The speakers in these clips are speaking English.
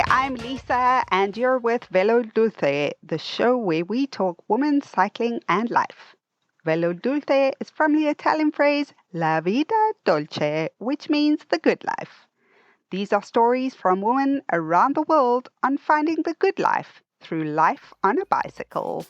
I'm Lisa, and you're with Velo Dulce, the show where we talk women, cycling, and life. Velo Dulce is from the Italian phrase La Vida Dolce, which means the good life. These are stories from women around the world on finding the good life through life on a bicycle.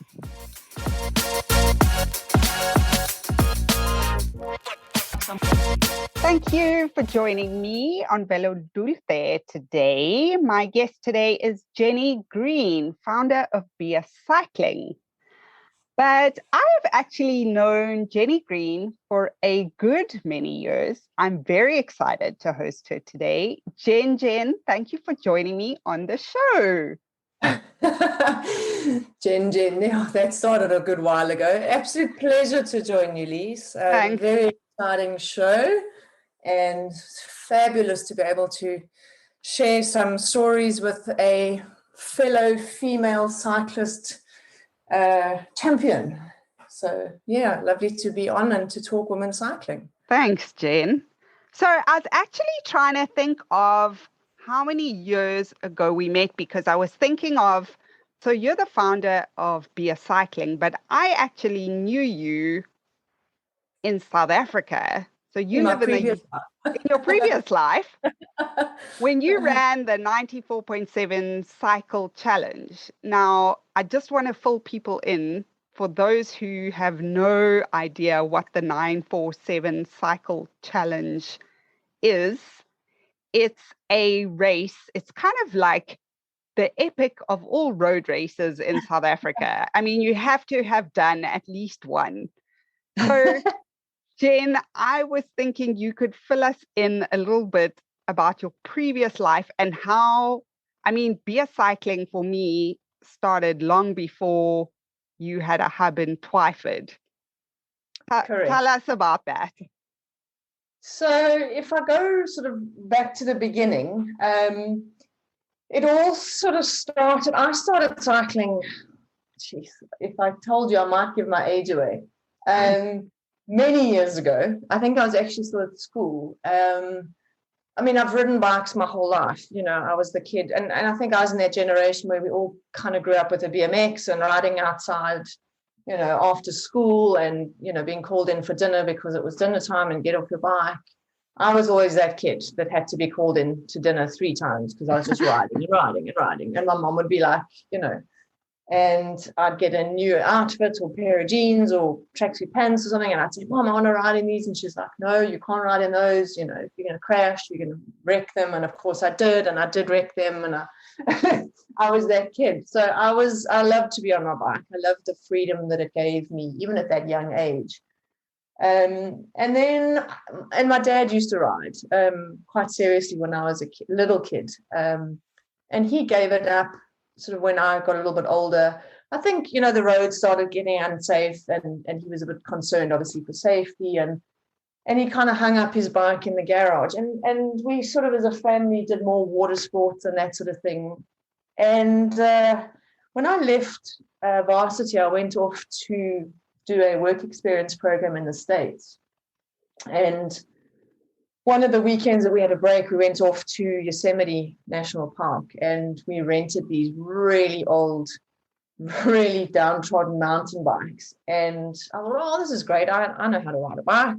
Thank you for joining me on Velo Dulce today. My guest today is Jenni Green, founder of Bia Cycling. But I have actually known Jenni Green for a good many years. I'm very excited to host her today. Jen, thank you for joining me on the show. Jen, yeah, that started a good while ago. Absolute pleasure to join you, Lise. Thanks. Very exciting show, and fabulous to be able to share some stories with a fellow female cyclist champion. So, yeah, lovely to be on and to talk women's cycling. Thanks, Jen. So I was actually trying to think of how many years ago we met, because I was thinking of, so you're the founder of Bia Cycling, but I actually knew you in South Africa. So you live in your previous life when you ran the 94.7 cycle challenge. Now, I just want to fill people in for those who have no idea what the 947 cycle challenge is. It's a race. It's kind of like the epic of all road races in South Africa. I mean, you have to have done at least one. So, Jen, I was thinking you could fill us in a little bit about your previous life and how, I mean, Bia Cycling for me started long before you had a hub in Twyford. Correct. Tell us about that. So if I go sort of back to the beginning, it all sort of started, I started cycling, if I told you, I might give my age away. Many years ago. I think I was actually still at school. I mean, I've ridden bikes my whole life. You know, I was the kid. And I think I was in that generation where we all kind of grew up with a BMX and riding outside, you know, after school and, you know, being called in for dinner because it was dinner time and get off your bike. I was always that kid that had to be called in to dinner 3 times because I was just riding. And my mom would be like, you know, and I'd get a new outfit or pair of jeans or tracksuit pants or something. And I'd say, Mom, I want to ride in these. And she's like, no, you can't ride in those. You know, you're going to crash, you're going to wreck them. And of course I did. And I did wreck them. And I was that kid. So I loved to be on my bike. I loved the freedom that it gave me, even at that young age. And my dad used to ride quite seriously when I was a little kid. And he gave it up sort of when I got a little bit older. I think, you know, the roads started getting unsafe and he was a bit concerned, obviously, for safety. And he kind of hung up his bike in the garage. And we sort of, as a family, did more water sports and that sort of thing. And when I left varsity, I went off to do a work experience program in the States. And one of the weekends that we had a break, we went off to Yosemite National Park and we rented these really old, really downtrodden mountain bikes. And I thought, oh, this is great. I know how to ride a bike.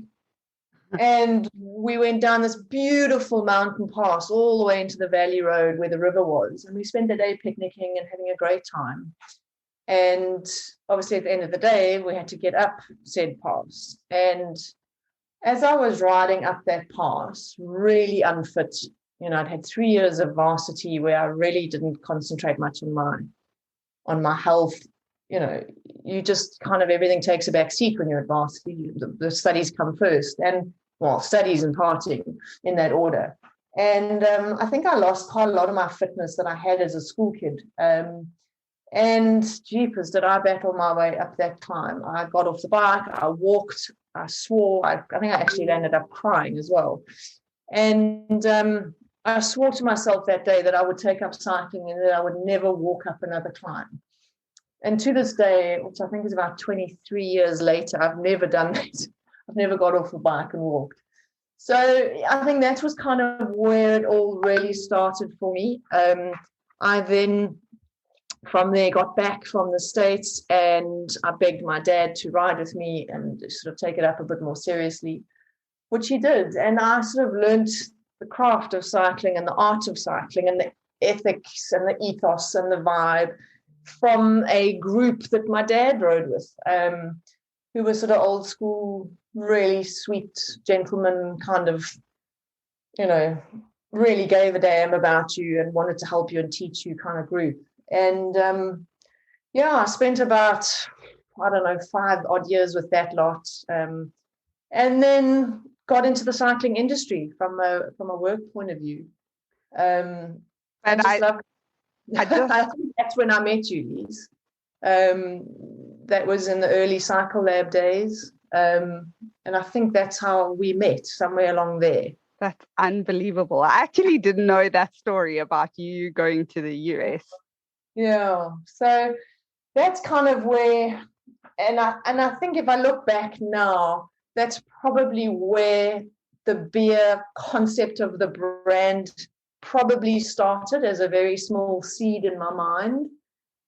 And we went down this beautiful mountain pass all the way into the valley road where the river was. And we spent the day picnicking and having a great time. And obviously at the end of the day, we had to get up said pass. And as I was riding up that pass, really unfit, you know, I'd had 3 years of varsity where I really didn't concentrate much on my health. You know, you just kind of, everything takes a back seat when you're at varsity. The studies come first, and well, studies and partying in that order. And I think I lost quite a lot of my fitness that I had as a school kid. And jeepers, did I battle my way up that climb. I got off the bike, I walked, I swore, I think I actually ended up crying as well. And I swore to myself that day that I would take up cycling and that I would never walk up another climb. And to this day, which I think is about 23 years later, I've never done that. I've never got off a bike and walked. So I think that was kind of where it all really started for me. I then, from there, got back from the States, and I begged my dad to ride with me and sort of take it up a bit more seriously, which he did. And I sort of learned the craft of cycling and the art of cycling and the ethics and the ethos and the vibe from a group that my dad rode with, who was sort of old school, really sweet gentleman, kind of, really gave a damn about you and wanted to help you and teach you kind of group. And I spent about, 5 odd years with that lot, and then got into the cycling industry from a work point of view. And I think that's when I met you, Lise. That was in the early Cycle Lab days. And I think that's how we met, somewhere along there. That's unbelievable. I actually didn't know that story about you going to the US. Yeah. So that's kind of where, and I think if I look back now, that's probably where the beer concept of the brand probably started, as a very small seed in my mind.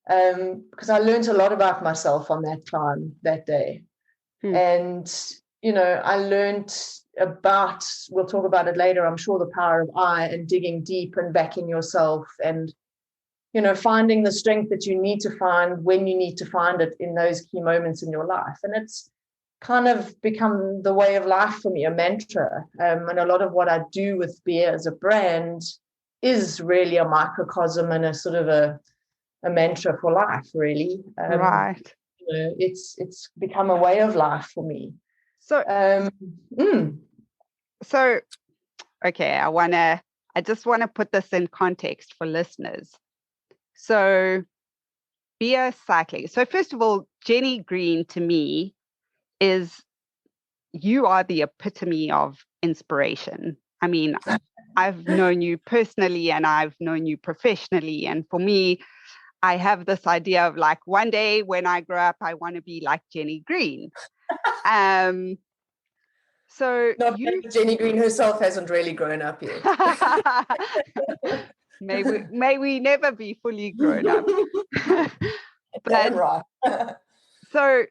Because I learned a lot about myself on that climb that day. And, I learned about, we'll talk about it later, I'm sure, the power of I and digging deep and backing yourself and, finding the strength that you need to find when you need to find it in those key moments in your life. And it's kind of become the way of life for me, a mantra. And a lot of what I do with beer as a brand is really a microcosm and a sort of a mantra for life, really. Right. It's become a way of life for me. So, okay, I just want to put this in context for listeners. So, Bia Cycling. So, first of all, Jenni Green to me you are the epitome of inspiration. I mean, I've known you personally and I've known you professionally. And for me, I have this idea of like, one day when I grow up, I want to be like Jenni Green. So Jenni Green herself hasn't really grown up yet. may we never be fully grown up. Damn right. So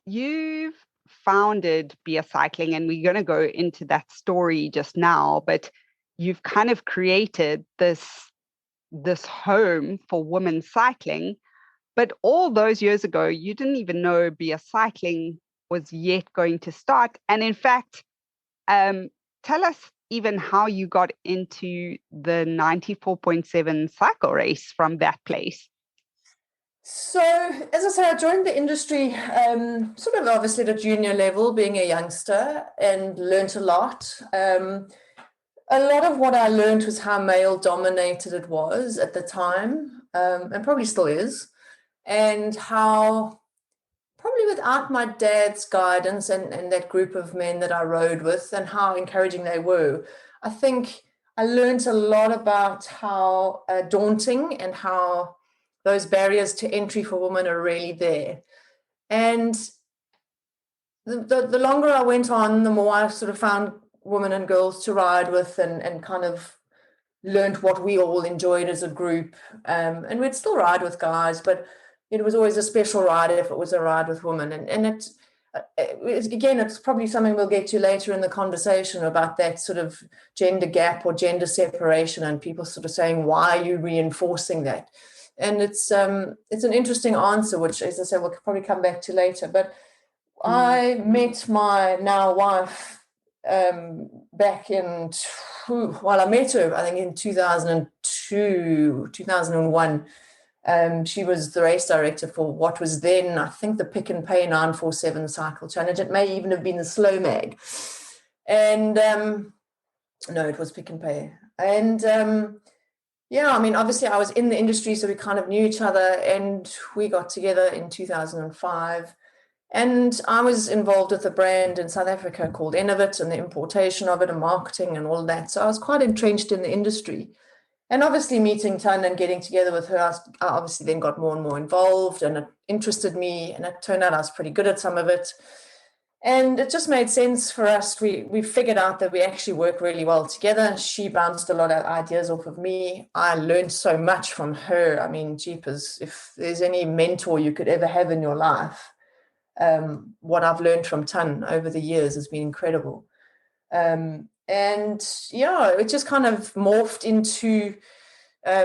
you've founded Bia Cycling, and we're going to go into that story just now, but you've kind of created this home for women cycling. But all those years ago, you didn't even know Bia Cycling was yet going to start. And in fact, tell us even how you got into the 94.7 cycle race from that place. So, as I say, I joined the industry sort of obviously at a junior level, being a youngster, and learnt a lot. A lot of what I learned was how male-dominated it was at the time, and probably still is, and how probably without my dad's guidance and that group of men that I rode with and how encouraging they were, I think I learned a lot about how daunting and how those barriers to entry for women are really there. And the longer I went on, the more I sort of found women and girls to ride with and kind of learned what we all enjoyed as a group. And we'd still ride with guys, but it was always a special ride if it was a ride with women. And it's probably something we'll get to later in the conversation about that sort of gender gap or gender separation and people sort of saying, why are you reinforcing that? And it's an interesting answer, which, as I said, we'll probably come back to later. But I met my now wife back in, I met her, I think, in 2002, 2001. She was the race director for what was then, I think, the Pick and Pay 947 Cycle Challenge. It may even have been the Slow Mag. And no, it was Pick and Pay. And I mean, obviously I was in the industry, so we kind of knew each other, and we got together in 2005. And I was involved with a brand in South Africa called Innovate and the importation of it and marketing and all of that. So I was quite entrenched in the industry. And obviously meeting Tan and getting together with her, I obviously then got more and more involved, and it interested me, and it turned out I was pretty good at some of it. And it just made sense for us. We figured out that we actually work really well together. She bounced a lot of ideas off of me. I learned so much from her. I mean, jeepers, if there's any mentor you could ever have in your life, what I've learned from Tan over the years has been incredible. And yeah, it just kind of morphed into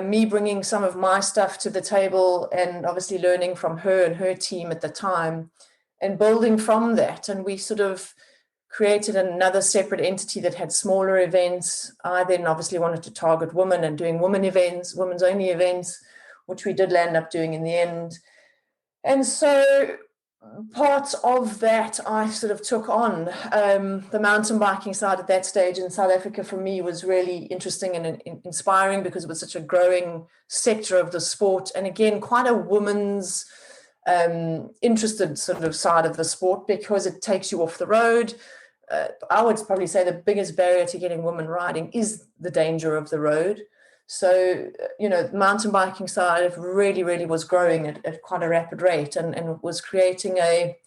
me bringing some of my stuff to the table, and obviously learning from her and her team at the time, and building from that. And we sort of created another separate entity that had smaller events. I then obviously wanted to target women and doing women's only events, which we did land up doing in the end. And so part of that I sort of took on. The mountain biking side at that stage in South Africa for me was really interesting and inspiring, because it was such a growing sector of the sport, and again quite a woman's interested sort of side of the sport, because it takes you off the road. I would probably say the biggest barrier to getting women riding is the danger of the road. So, the mountain biking side really, really was growing at quite a rapid rate, and was creating a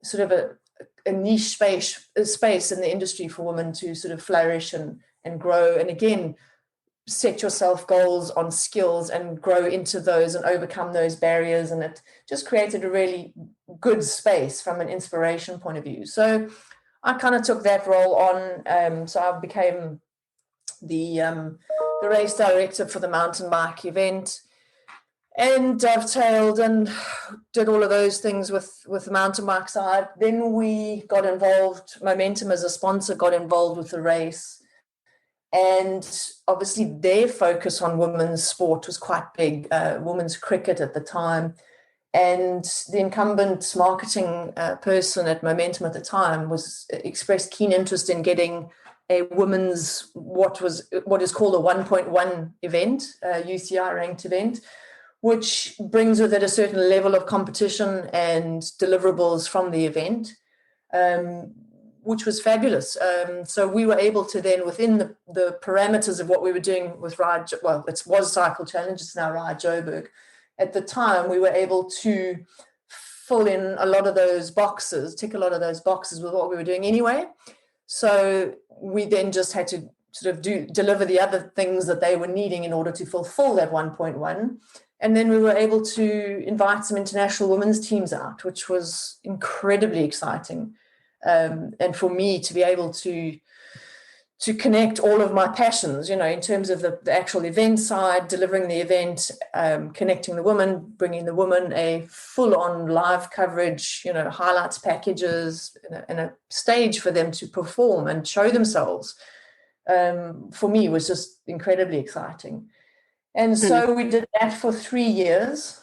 sort of a niche space in the industry for women to sort of flourish and grow. And again, set yourself goals on skills and grow into those and overcome those barriers. And it just created a really good space from an inspiration point of view. So I kind of took that role on. So I became the race director for the mountain bike event, and dovetailed and did all of those things with the mountain bike side. Then we got involved, Momentum as a sponsor got involved with the race, and obviously their focus on women's sport was quite big, women's cricket at the time. And the incumbent marketing person at Momentum at the time expressed keen interest in getting a women's, what is called a 1.1 event, UCI ranked event, which brings with it a certain level of competition and deliverables from the event, which was fabulous. So we were able to then, within the parameters of what we were doing with Ride, well, it was Cycle Challenge, it's now Ride Joburg. At the time, we were able to fill in a lot of those boxes, tick a lot of those boxes with what we were doing anyway. So we then just had to sort of deliver the other things that they were needing in order to fulfill that 1.1. And then we were able to invite some international women's teams out, which was incredibly exciting. And for me to be able to connect all of my passions, in terms of the actual event side, delivering the event, connecting the women, bringing the women a full-on live coverage, highlights packages, and a stage for them to perform and show themselves, for me was just incredibly exciting. And so we did that for 3 years.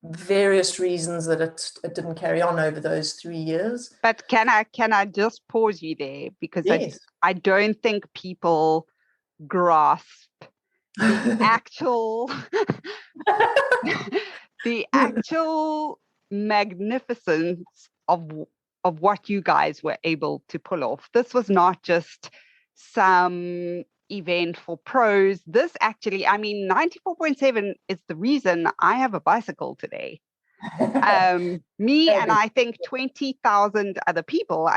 Various reasons that it didn't carry on over those 3 years. But can I just pause you there, because yes. I don't think people grasp the actual the actual magnificence of what you guys were able to pull off. This was not just some event for pros. This actually, 94.7 is the reason I have a bicycle today. Me and I think 20,000 other people.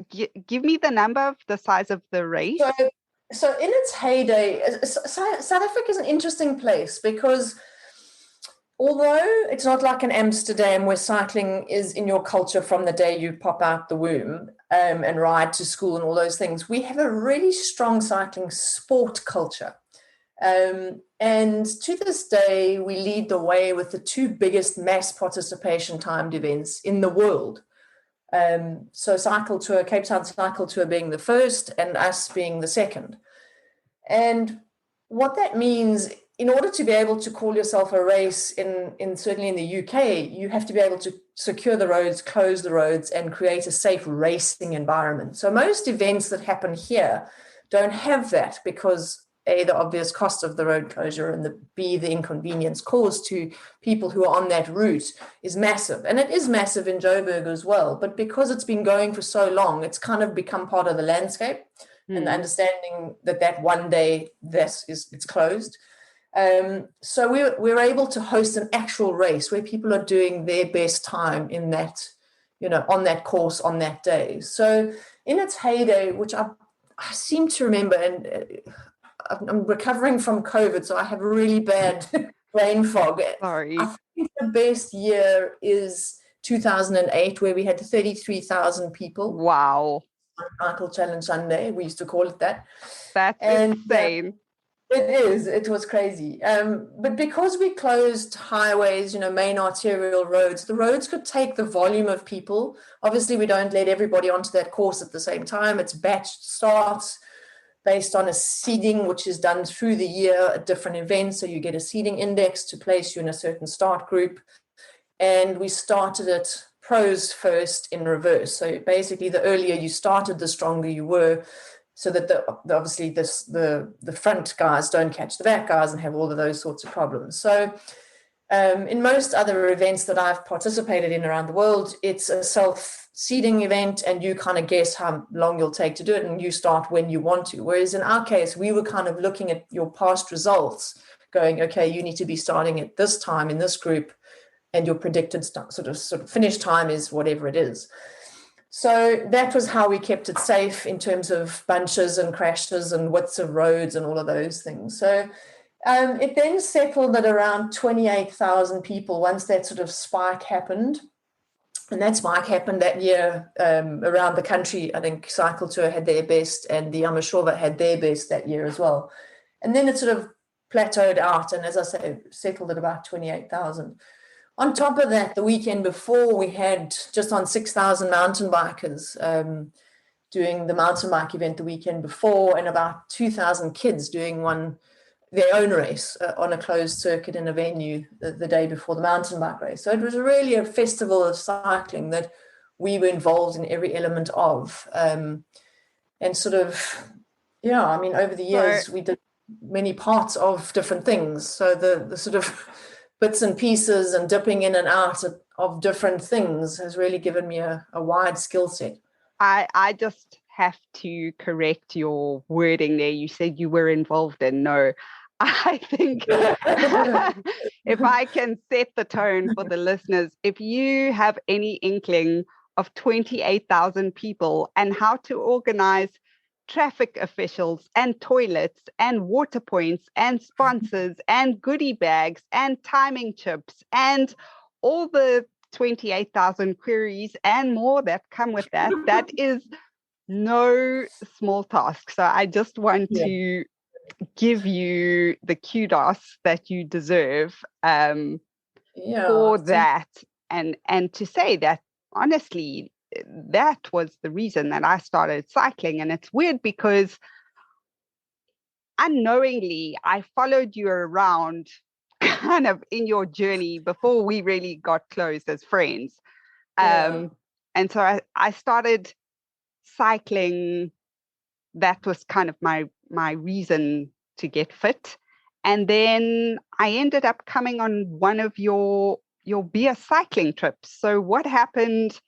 Give me the number of the size of the race. So in its heyday, South Africa is an interesting place, because although it's not like in Amsterdam where cycling is in your culture from the day you pop out the womb, and ride to school and all those things, we have a really strong cycling sport culture. And to this day, we lead the way with the 2 biggest mass participation timed events in the world. So Cape Town Cycle Tour being the first, and us being the second. And what that means, in order to be able to call yourself a race in certainly in the UK, you have to be able to secure the roads, close the roads, and create a safe racing environment. So most events that happen here don't have that, because A, the obvious cost of the road closure, and B, the inconvenience caused to people who are on that route is massive. And it is massive in Joburg as well. But because it's been going for so long, it's kind of become part of the landscape, and the understanding that one day it's closed. So we're able to host an actual race where people are doing their best time in that on that course on that day. So in its heyday, which I seem to remember, and I'm recovering from COVID, so I have really bad brain fog. Sorry. I think the best year is 2008, where we had 33,000 people. Wow. Cycle Challenge Sunday, we used to call it that. That's And insane. it was crazy. But because we closed highways, main arterial roads, the roads could take the volume of people. Obviously, we don't let everybody onto that course at the same time. It's batch starts based on a seeding, which is done through the year at different events. So you get a seeding index to place you in a certain start group. And we started it pros first in reverse. So basically, the earlier you started, the stronger you were, so that obviously the front guys don't catch the back guys and have all of those sorts of problems. So in most other events that I've participated in around the world, it's a self-seeding event, and you kind of guess how long you'll take to do it, and you start when you want to. Whereas in our case, we were kind of looking at your past results, going, okay, you need to be starting at this time in this group, and your predicted sort of finish time is whatever it is. So that was how we kept it safe in terms of bunches and crashes and widths of roads and all of those things. So it then settled at around 28,000 people once that sort of spike happened. And that spike happened that year around the country. I think Cycle Tour had their best, and the Amashova had their best that year as well. And then it sort of plateaued out, and as I say, settled at about 28,000. On top of that, the weekend before, we had just on 6,000 mountain bikers doing the mountain bike event the weekend before, and about 2,000 kids doing their own race on a closed circuit in a venue the day before the mountain bike race. So it was really a festival of cycling that we were involved in every element of. And sort of, over the years, we did many parts of different things. So the sort of bits and pieces and dipping in and out of different things has really given me a wide skill set. I just have to correct your wording there. You said you were involved in. No, I think if I can set the tone for the listeners, if you have any inkling of 28,000 people and how to organize traffic officials and toilets and water points and sponsors and goodie bags and timing chips and all the 28,000 queries and more that come with that, that is no small task. So I just want to give you the kudos that you deserve for that, and to say that honestly, that was the reason that I started cycling. And it's weird because unknowingly I followed you around kind of in your journey before we really got close as friends. And so I started cycling. That was kind of my reason to get fit. And then I ended up coming on one of your Bia Cycling trips. So what happened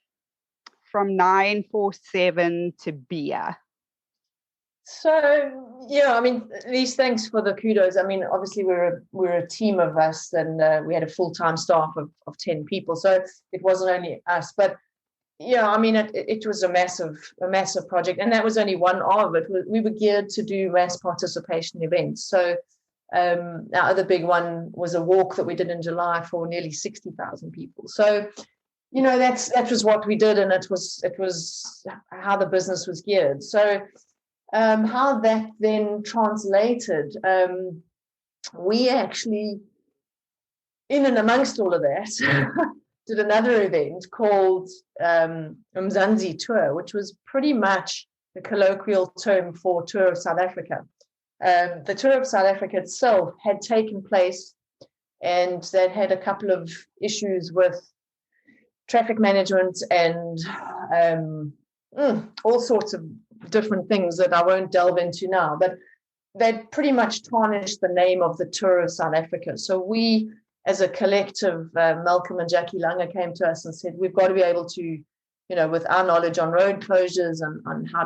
from 947 to Bia? So Lise, thanks for the kudos. I mean, obviously we're a team of us, and we had a full-time staff of 10 people, so it wasn't only us. But it was a massive project, and that was only one of it. We were geared to do mass participation events. So our other big one was a walk that we did in July for nearly 60,000 people. So that was what we did, and it was how the business was geared. So how that then translated, we actually, in and amongst all of that, did another event called Mzansi Tour, which was pretty much the colloquial term for Tour of South Africa. The Tour of South Africa itself had taken place, and that had a couple of issues with traffic management and all sorts of different things that I won't delve into now, but they pretty much tarnished the name of the Tour of South Africa. So we, as a collective, Malcolm and Jackie Langer came to us and said, we've got to be able to, with our knowledge on road closures and on how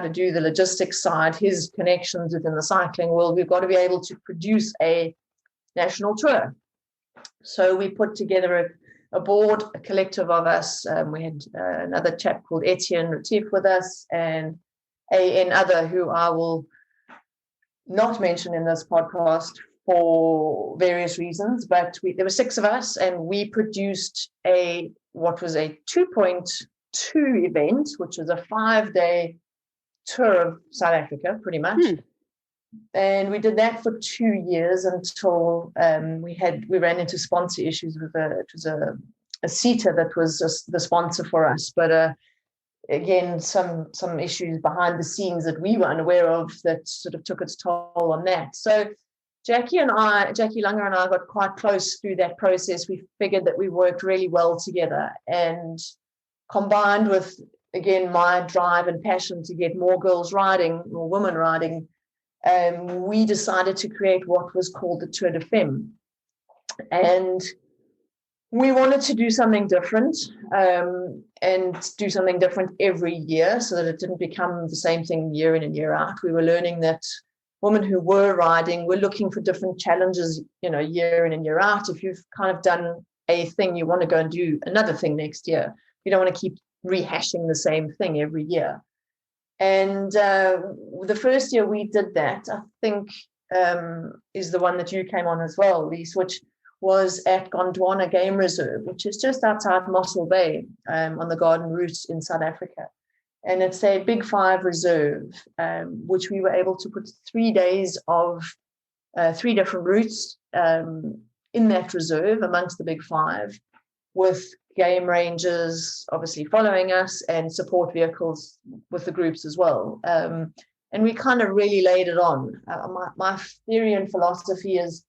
to do the logistics side, his connections within the cycling world, we've got to be able to produce a national tour. So we put together a board, a collective of us. We had another chap called Etienne Retief with us, and another who I will not mention in this podcast for various reasons, but there were 6 of us, and we produced what was a 2.2 event, which was a 5-day tour of South Africa, pretty much. And we did that for 2 years until we ran into sponsor issues with it was a CETA that was the sponsor for us, but again, some issues behind the scenes that we were unaware of that sort of took its toll on that. So Jackie Langer and I got quite close through that process. We figured that we worked really well together, and combined with, again, my drive and passion to get more girls riding, more women riding, we decided to create what was called the Tour de Femme. And we wanted to do something different, and do something different every year so that it didn't become the same thing year in and year out. We were learning that women who were riding were looking for different challenges, year in and year out. If you've kind of done a thing, you want to go and do another thing next year. You don't want to keep rehashing the same thing every year. And the first year we did that, I think, is the one that you came on as well, Lise, which was at Gondwana Game Reserve, which is just outside Mossel Bay, on the Garden Route in South Africa. And it's a Big 5 reserve, which we were able to put 3 days of 3 different routes in that reserve amongst the Big 5, with game rangers obviously following us and support vehicles with the groups as well. And we kind of really laid it on. My theory and philosophy is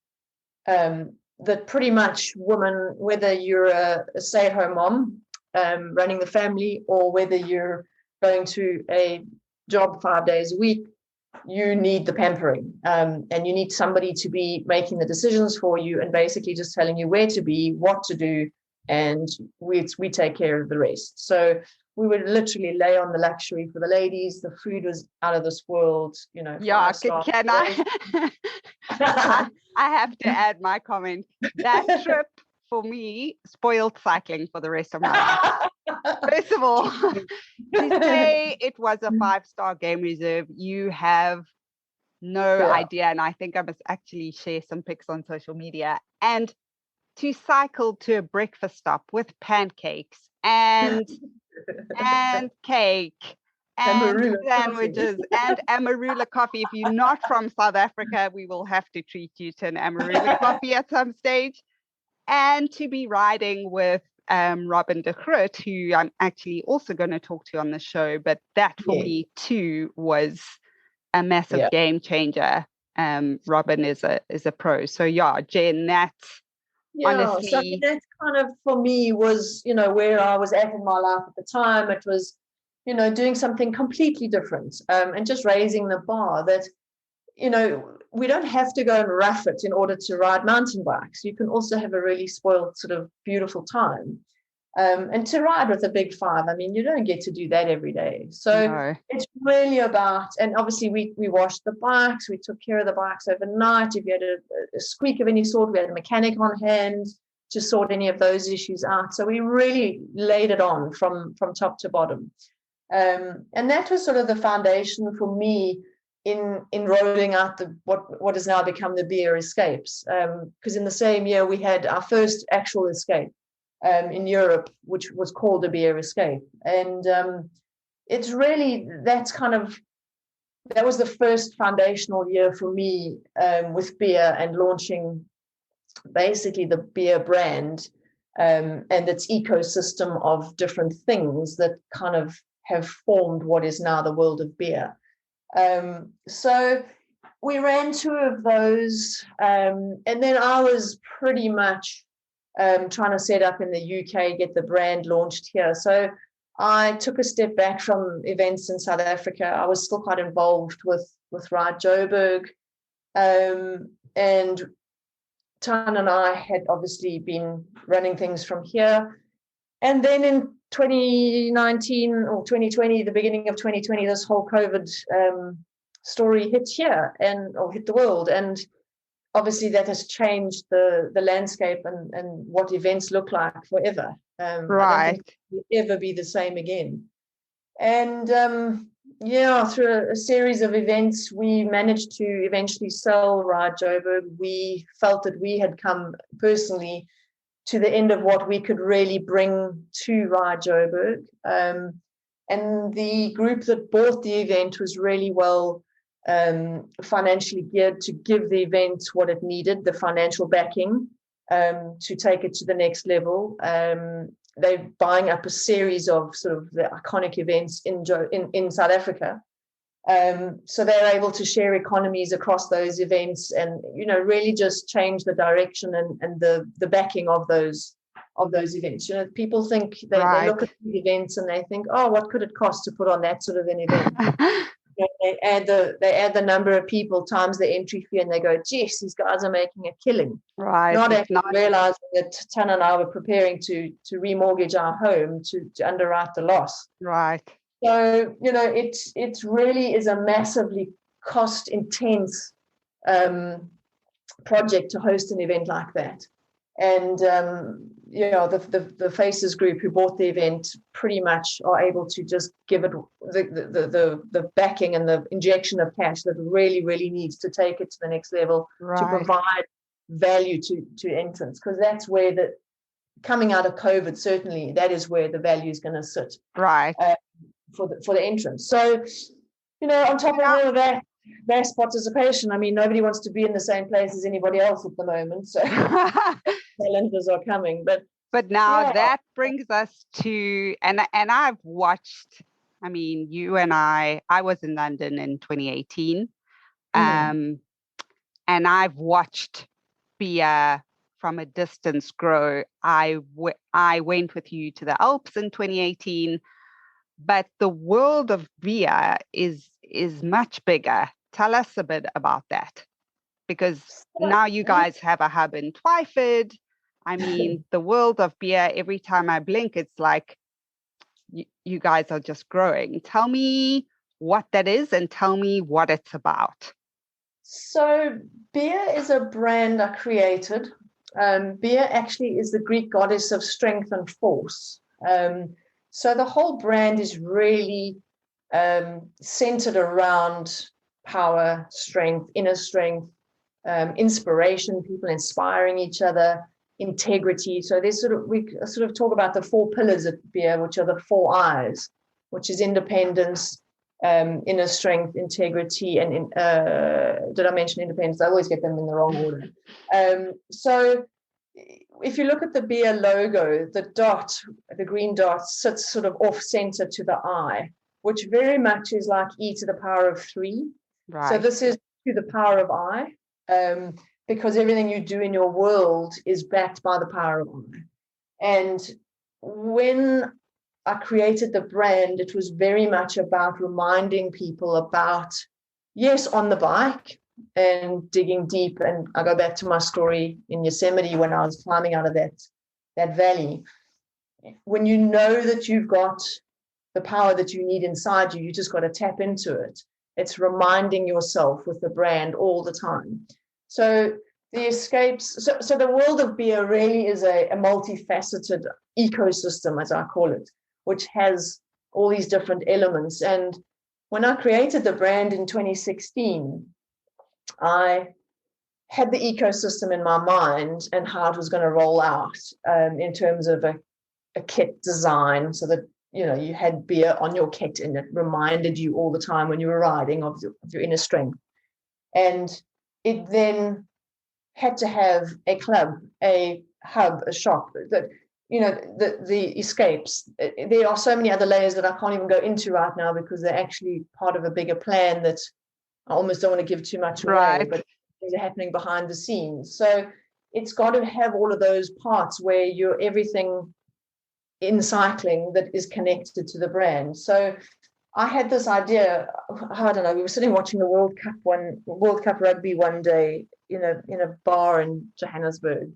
that pretty much women, whether you're a stay-at-home mom running the family, or whether you're going to a job 5 days a week, you need the pampering, and you need somebody to be making the decisions for you and basically just telling you where to be, what to do, and we take care of the rest. So we would literally lay on the luxury for the ladies. The food was out of this world, Yeah, can I? I have to add my comment. That trip for me spoiled cycling for the rest of my life. First of all, to say it was a 5-star game reserve, you have no idea. And I think I must actually share some pics on social media. And to cycle to a breakfast stop with pancakes and cake and sandwiches and Amarula coffee. If you're not from South Africa, we will have to treat you to an Amarula coffee at some stage. And to be riding with Robin de Groot, who I'm actually also going to talk to on the show, but that for me too was a massive game changer. Robin is a pro. So yeah, Jen, that's honestly, so that kind of for me was, where I was at in my life at the time. It was, doing something completely different, and just raising the bar that, we don't have to go and rough it in order to ride mountain bikes. You can also have a really spoiled, sort of beautiful time. And to ride with a Big 5, I mean, you don't get to do that every day. So it's really about, and obviously we washed the bikes, we took care of the bikes overnight. If you had a squeak of any sort, we had a mechanic on hand to sort any of those issues out. So we really laid it on from top to bottom. And that was sort of the foundation for me in rolling out what has now become the Bia Escapes. Because in the same year, we had our first actual escape in Europe, which was called the Bia Escape. And it's really, that was the first foundational year for me with Bia and launching basically the Bia brand and its ecosystem of different things that kind of have formed what is now the world of Bia. So we ran 2 of those, and then I was pretty much trying to set up in the UK, get the brand launched here. So I took a step back from events in South Africa. I was still quite involved with Ride Joburg, and Tan and I had obviously been running things from here. And then in 2019 or 2020, the beginning of 2020, this whole COVID story hit here or hit the world. And obviously that has changed the landscape and what events look like forever. I don't think it will ever be the same again. And through a series of events, we managed to eventually sell Ride Joburg. We felt that we had come personally to the end of what we could really bring to Ride Joburg. And the group that bought the event was really well financially geared to give the event what it needed, the financial backing to take it to the next level. They're buying up a series of sort of the iconic events in South Africa. So they're able to share economies across those events and, really just change the direction and the backing of those events. People think they look at the events and they think, oh, what could it cost to put on that sort of an event? They add the number of people times the entry fee and they go, geez, these guys are making a killing. Not actually realizing that Tan and I were preparing to remortgage our home to underwrite the loss. Right. So, it really is a massively cost intense project to host an event like that. And, the Faces group who bought the event pretty much are able to just give it the backing and the injection of cash that really, really needs to take it to the next level, to provide value to entrants. Because that's where coming out of COVID, certainly that is where the value is going to sit. Right. For the entrance. So, on top of all of that, mass participation. I mean, nobody wants to be in the same place as anybody else at the moment. So challenges are coming. But now that brings us to, and I've watched, I mean, you and I was in London in 2018. And I've watched Bia from a distance grow. I went with you to the Alps in 2018. But the world of Bia is much bigger. Tell us a bit about that, because now you guys have a hub in Twyford. I mean, the world of Bia, every time I blink, it's like you guys are just growing. Tell me what that is and tell me what it's about. So Bia is a brand I created. Bia actually is the Greek goddess of strength and force. So the whole brand is really centered around power, strength, inner strength, inspiration, people inspiring each other, integrity. So we sort of talk about the 4 pillars at Bia, which are the 4 I's, which is independence, inner strength, integrity, and did I mention independence? I always get them in the wrong order. So if you look at the Bia logo, the green dot sits sort of off center to the I, which very much is like E to the power of 3. Right. So this is to the power of I, because everything you do in your world is backed by the power of I. And when I created the brand, it was very much about reminding people about, yes, on the bike, and digging deep. And I go back to my story in Yosemite when I was climbing out of that valley. When you know that you've got the power that you need inside you, you just got to tap into it. It's reminding yourself with the brand all the time. So the escapes, so the world of Bia really is a multifaceted ecosystem, as I call it, which has all these different elements. And when I created the brand in 2016, I had the ecosystem in my mind and how it was going to roll out in terms of a kit design, so that you had Bia on your kit and it reminded you all the time when you were riding of your inner strength. And it then had to have a club, a hub, a shop, that the escapes. There are so many other layers that I can't even go into right now because they're actually part of a bigger plan that I almost don't want to give too much away, but things are happening behind the scenes. So it's got to have all of those parts where you're everything in cycling that is connected to the brand. So I had this idea, I don't know, we were sitting watching the World Cup rugby one day in a bar in Johannesburg.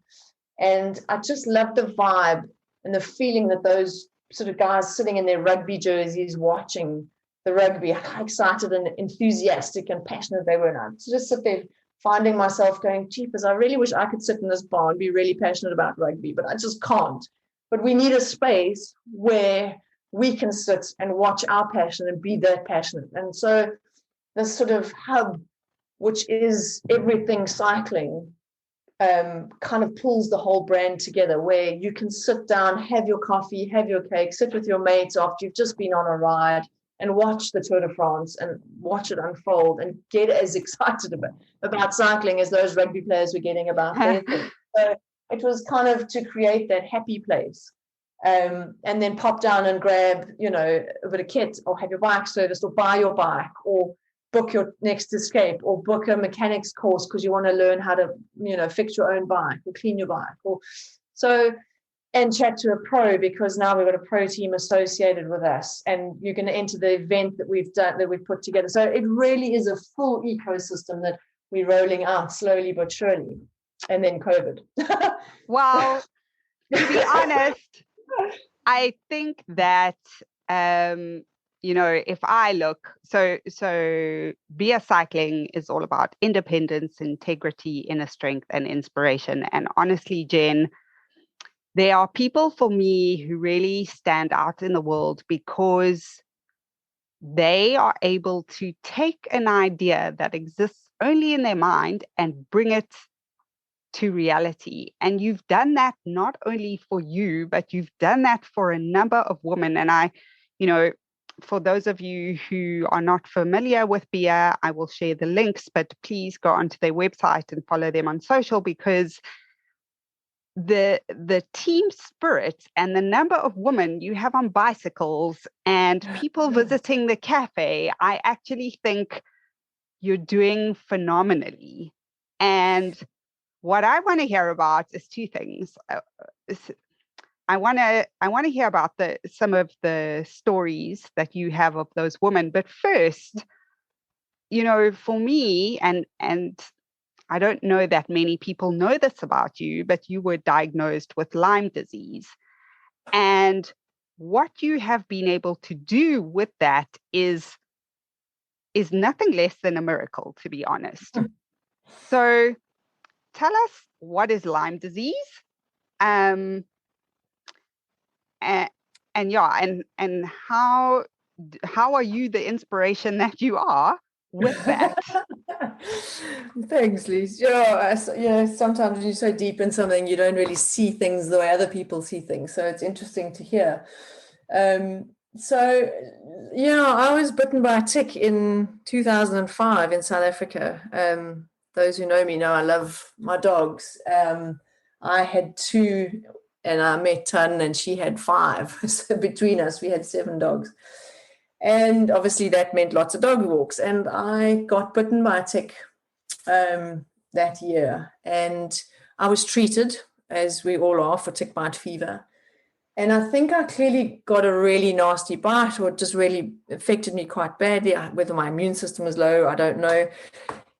And I just loved the vibe and the feeling that those sort of guys sitting in their rugby jerseys watching the rugby, how excited and enthusiastic and passionate they were. And I just sit there finding myself going, jeepers, I really wish I could sit in this bar and be really passionate about rugby, but I just can't. But we need a space where we can sit and watch our passion and be that passionate. And so this sort of hub, which is everything cycling, kind of pulls the whole brand together, where you can sit down, have your coffee, have your cake, sit with your mates after you've just been on a ride and watch the Tour de France and watch it unfold and get as excited about cycling as those rugby players were getting about their thing. So it was kind of to create that happy place. And then pop down and grab, a bit of kit, or have your bike serviced, or buy your bike, or book your next escape, or book a mechanics course because you want to learn how to, fix your own bike or clean your bike. And chat to a pro, because now we've got a pro team associated with us, and you're going to enter the event that we've put together. So it really is a full ecosystem that we're rolling out slowly but surely. And then COVID. Well, to be honest, I think that, if I look, so Bia Cycling is all about independence, integrity, inner strength, and inspiration. And honestly, Jen, there are people for me who really stand out in the world because they are able to take an idea that exists only in their mind and bring it to reality. And you've done that not only for you, but you've done that for a number of women. And for those of you who are not familiar with Bia, I will share the links, but please go onto their website and follow them on social, because the team spirit and the number of women you have on bicycles and people visiting the cafe, I actually think you're doing phenomenally. And what I want to hear about is two things. I want to hear about some of the stories that you have of those women. But first, for me, and I don't know that many people know this about you, but you were diagnosed with Lyme disease. And what you have been able to do with that is nothing less than a miracle, to be honest. So tell us, what is Lyme disease? And how are you the inspiration that you are with that? Thanks, Lise. Sometimes you're so deep in something, you don't really see things the way other people see things. So it's interesting to hear. I was bitten by a tick in 2005 in South Africa. Those who know me know I love my dogs. I had 2, and I met Tan, and she had 5. So between us, we had 7 dogs. And obviously that meant lots of dog walks. And I got bitten by a tick that year. And I was treated, as we all are, for tick bite fever. And I think I clearly got a really nasty bite, or it just really affected me quite badly. Whether my immune system was low, I don't know.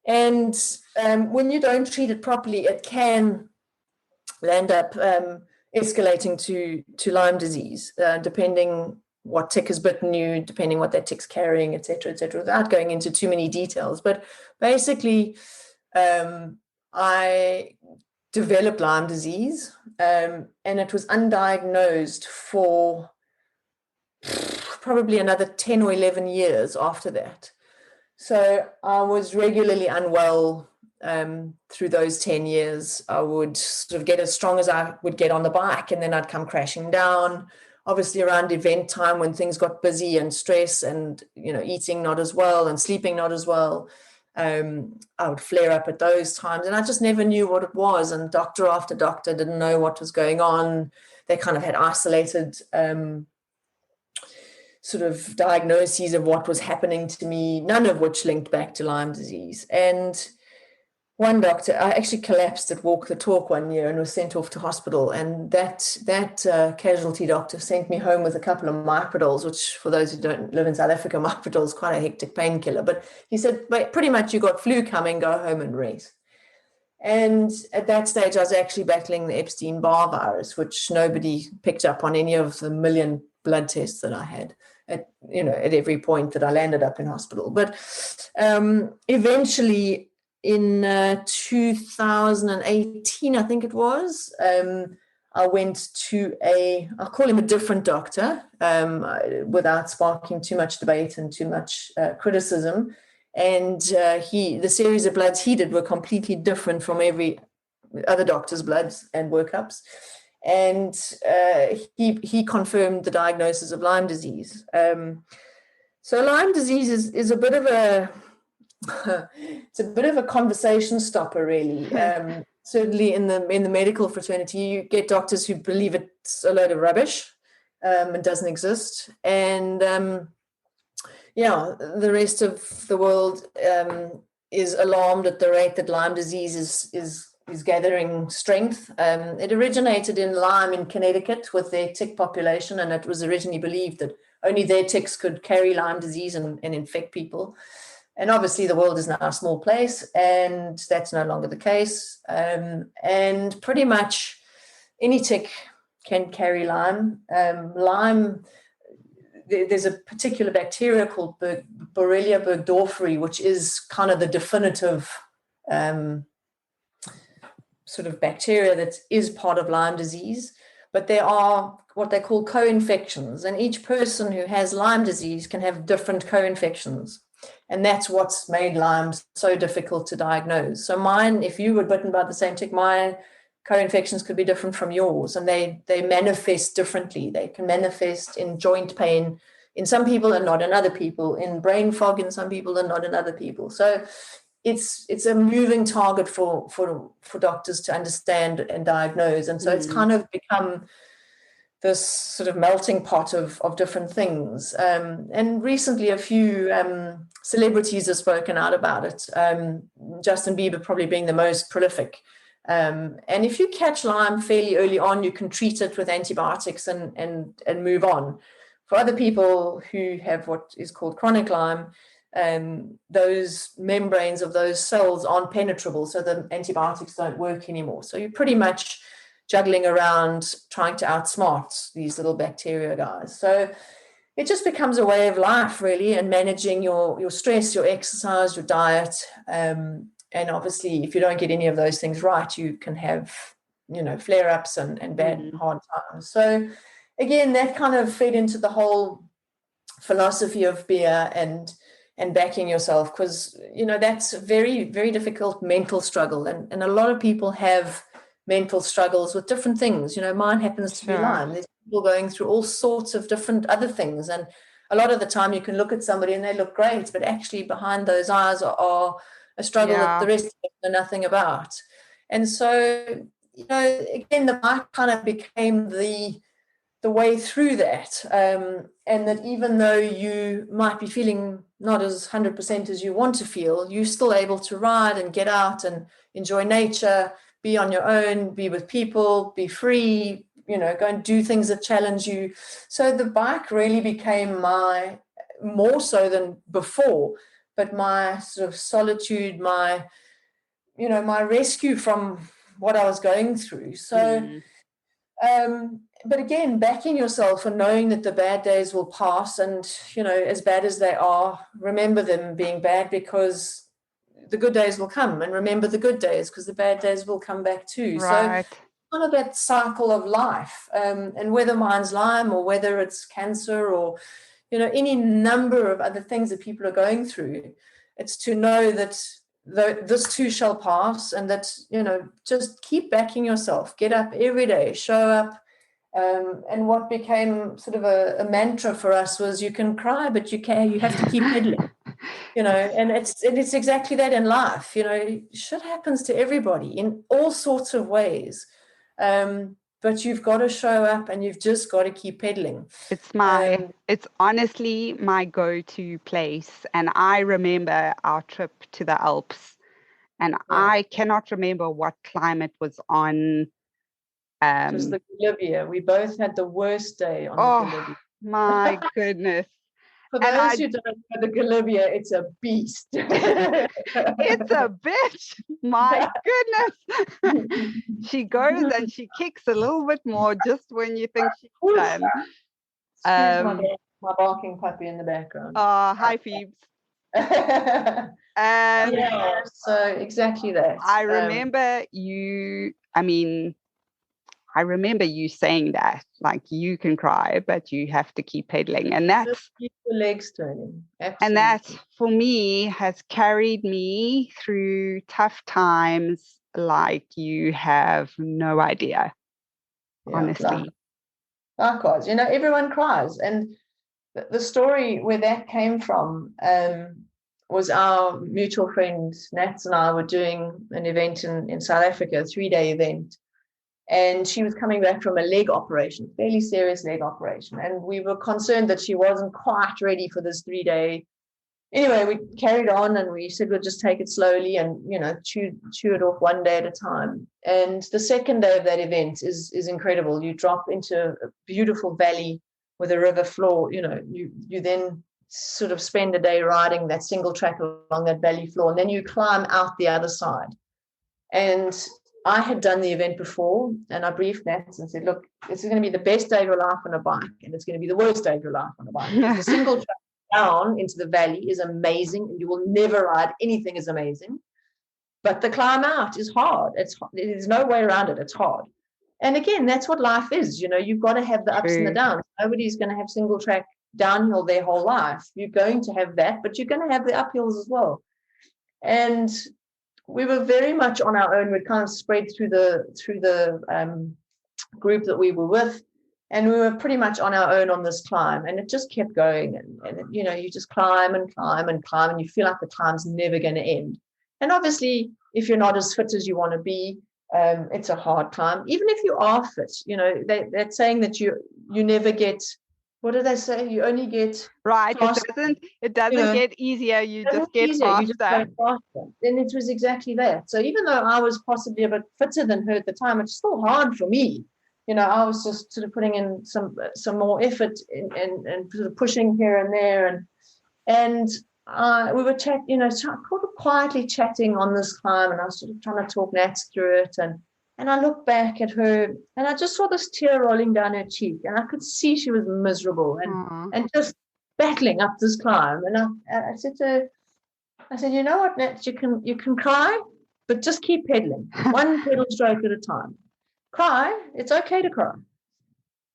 And when you don't treat it properly, it can end up escalating to Lyme disease, depending what tick has bitten you, depending what that tick's carrying, et cetera, without going into too many details. But basically, I developed Lyme disease, and it was undiagnosed for probably another 10 or 11 years after that. So I was regularly unwell through those 10 years. I would sort of get as strong as I would get on the bike, and then I'd come crashing down. Obviously around event time, when things got busy and stress and, eating not as well and sleeping not as well, I would flare up at those times, and I just never knew what it was. And doctor after doctor didn't know what was going on. They kind of had isolated sort of diagnoses of what was happening to me, none of which linked back to Lyme disease. And one doctor, I actually collapsed at Walk the Talk one year and was sent off to hospital. And that casualty doctor sent me home with a couple of Myprodols, which, for those who don't live in South Africa, Myprodol is quite a hectic painkiller. But he said, pretty much, you got flu coming, go home and rest. And at that stage, I was actually battling the Epstein-Barr virus, which nobody picked up on any of the million blood tests that I had at every point that I landed up in hospital. But eventually, in 2018, I think it was, I went to I'll call him a different doctor, without sparking too much debate and too much criticism. And the series of bloods he did were completely different from every other doctor's bloods and workups. And he confirmed the diagnosis of Lyme disease. So Lyme disease is a bit of it's a bit of a conversation stopper, really. Certainly in the medical fraternity, you get doctors who believe it's a load of rubbish and doesn't exist. And the rest of the world is alarmed at the rate that Lyme disease is gathering strength. It originated in Lyme in Connecticut with their tick population, and it was originally believed that only their ticks could carry Lyme disease and infect people. And obviously the world is now a small place, and that's no longer the case. And pretty much any tick can carry Lyme. Lyme, there's a particular bacteria called Borrelia burgdorferi, which is kind of the definitive sort of bacteria that is part of Lyme disease. But there are what they call co-infections, and each person who has Lyme disease can have different co-infections. And that's what's made Lyme so difficult to diagnose. So mine, if you were bitten by the same tick, my co-infections could be different from yours, and they manifest differently. They can manifest in joint pain in some people and not in other people, in brain fog in some people and not in other people. So it's a moving target for doctors to understand and diagnose. And so it's kind of become this sort of melting pot of different things. And recently a few celebrities have spoken out about it. Justin Bieber probably being the most prolific. And if you catch Lyme fairly early on, you can treat it with antibiotics and move on. For other people who have what is called chronic Lyme, those membranes of those cells aren't penetrable, so the antibiotics don't work anymore. So you're pretty much juggling around trying to outsmart these little bacteria guys. So it just becomes a way of life, really, and managing your stress, your exercise, your diet. And obviously, if you don't get any of those things right, you can have, flare-ups and bad, hard times. So again, that kind of fed into the whole philosophy of Bia and backing yourself, because, that's a very, very difficult mental struggle. And a lot of people have mental struggles with different things. Mine happens to be Lyme. There's people going through all sorts of different other things. And a lot of the time you can look at somebody and they look great, but actually behind those eyes are a struggle that the rest of us know nothing about. And so, again, the bike kind of became the way through that. And that even though you might be feeling not as 100% as you want to feel, you're still able to ride and get out and enjoy nature, be on your own, be with people, be free, go and do things that challenge you. So the bike really became more so than before, but my sort of solitude, my rescue from what I was going through. So, but again, backing yourself and knowing that the bad days will pass, and, as bad as they are, remember them being bad, because the good days will come, and remember the good days because the bad days will come back too. Right. So kind of that cycle of life, and whether mine's Lyme or whether it's cancer or, any number of other things that people are going through, it's to know that this too shall pass, and that, just keep backing yourself, get up every day, show up. And what became sort of a mantra for us was, you can cry, but you have to keep pedaling. And it's exactly that in life. Shit happens to everybody in all sorts of ways, but you've got to show up and you've just got to keep pedaling. It's honestly my go-to place. And I remember our trip to the Alps, and I cannot remember what climate was on. It was the Bolivia. We both had the worst day on the Bolivia. My goodness. For those who don't know the Bolivia, it's a beast. It's a bitch. My goodness. She goes and she kicks a little bit more just when you think she's done. Excuse my barking puppy in the background. Hi, Phoebes. And Yeah, so exactly that. I remember you, I mean, I remember you saying that, like, you can cry, but you have to keep pedaling. Just keep your legs turning. And that Absolutely. for me has carried me through tough times like you have no idea, Yeah, honestly. likewise. Everyone cries. And the story where that came from was our mutual friend Nats and I were doing an event in South Africa, a 3-day event. And she was coming back from a leg operation, fairly serious leg operation. And we were concerned that she wasn't quite ready for this 3-day. Anyway, we carried on and we said we'll just take it slowly and, chew it off one day at a time. And the second day of that event is incredible. You drop into a beautiful valley with a river floor. You then sort of spend a day riding that single track along that valley floor, and then you climb out the other side. And I had done the event before, and I briefed Nats and said, look, this is going to be the best day of your life on a bike, and it's going to be the worst day of your life on a bike. Because the single track down into the valley is amazing, and you will never ride anything as amazing. But the climb out is hard. There's no way around it. It's hard. And again, that's what life is. You've got to have the ups and the downs. Nobody's going to have single track downhill their whole life. You're going to have that, but you're going to have the uphills as well. And we were very much on our own. We'd kind of spread through the group that we were with, and we were pretty much on our own on this climb, and it just kept going. And you just climb and climb and climb, and you feel like the climb's never going to end. And obviously, if you're not as fit as you want to be, it's a hard climb. Even if you are fit, they're saying that you never get. What do they say? You only get right. faster. It doesn't get easier. You just get easier. faster. You just go faster. And it was exactly that. So even though I was possibly a bit fitter than her at the time, it's still hard for me. I was just sort of putting in some more effort and sort of pushing here and there. And we were quietly chatting on this climb, and I was sort of trying to talk Nats through it. And I looked back at her, and I just saw this tear rolling down her cheek, and I could see she was miserable and just battling up this climb. And I said to her, you know what, Nat, you can cry, but just keep pedaling, one pedal stroke at a time. Cry, it's okay to cry.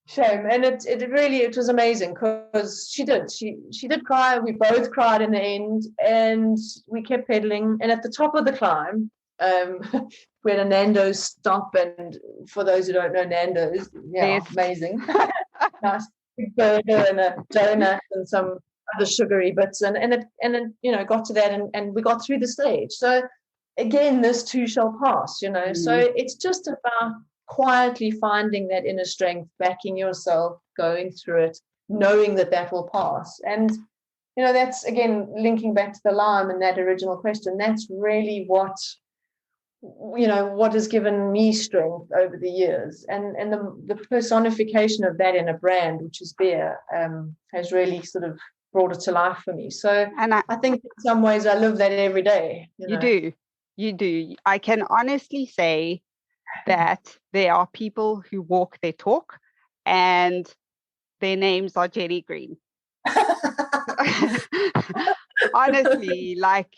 Shame. And it was amazing because she did cry. We both cried in the end, and we kept pedaling. And at the top of the climb, we had a Nando's stop, and for those who don't know Nando's, amazing. Nice big burger and a donut and some other sugary bits, and it got to that, and we got through the stage. So again, this too shall pass, So it's just about quietly finding that inner strength, backing yourself, going through it, knowing that will pass. And that's again linking back to the Lyme and that original question. That's really what has given me strength over the years, and the personification of that in a brand, which is Bia, has really sort of brought it to life for me. So, and I think in some ways I live that every day. You do. I can honestly say that there are people who walk their talk, and their names are Jenni Green. Honestly, like,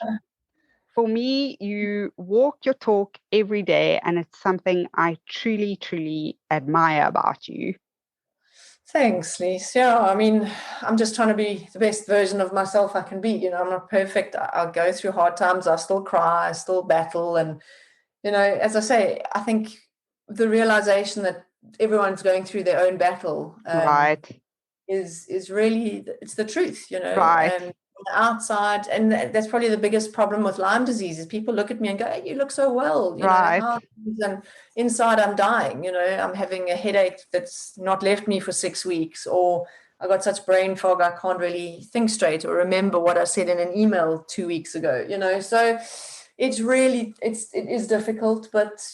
for me, you walk your talk every day, and it's something I truly, truly admire about you. Thanks, Lise. Yeah, I mean, I'm just trying to be the best version of myself I can be. I'm not perfect. I'll go through hard times. I still cry. I still battle. And, as I say, I think the realization that everyone's going through their own battle right. is really, it's the truth, Right. And on the outside, and that's probably the biggest problem with Lyme disease is people look at me and go, hey, you look so well, right. And inside I'm dying, I'm having a headache that's not left me for 6 weeks, or I got such brain fog I can't really think straight or remember what I said in an email 2 weeks ago, so it is difficult, but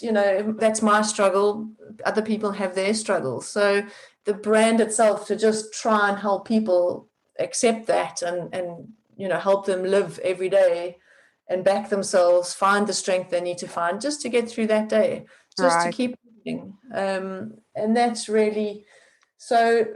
that's my struggle. Other people have their struggles. So the brand itself, to just try and help people accept that and help them live every day and back themselves, find the strength they need to find just to get through that day, just to keep moving. And that's really So,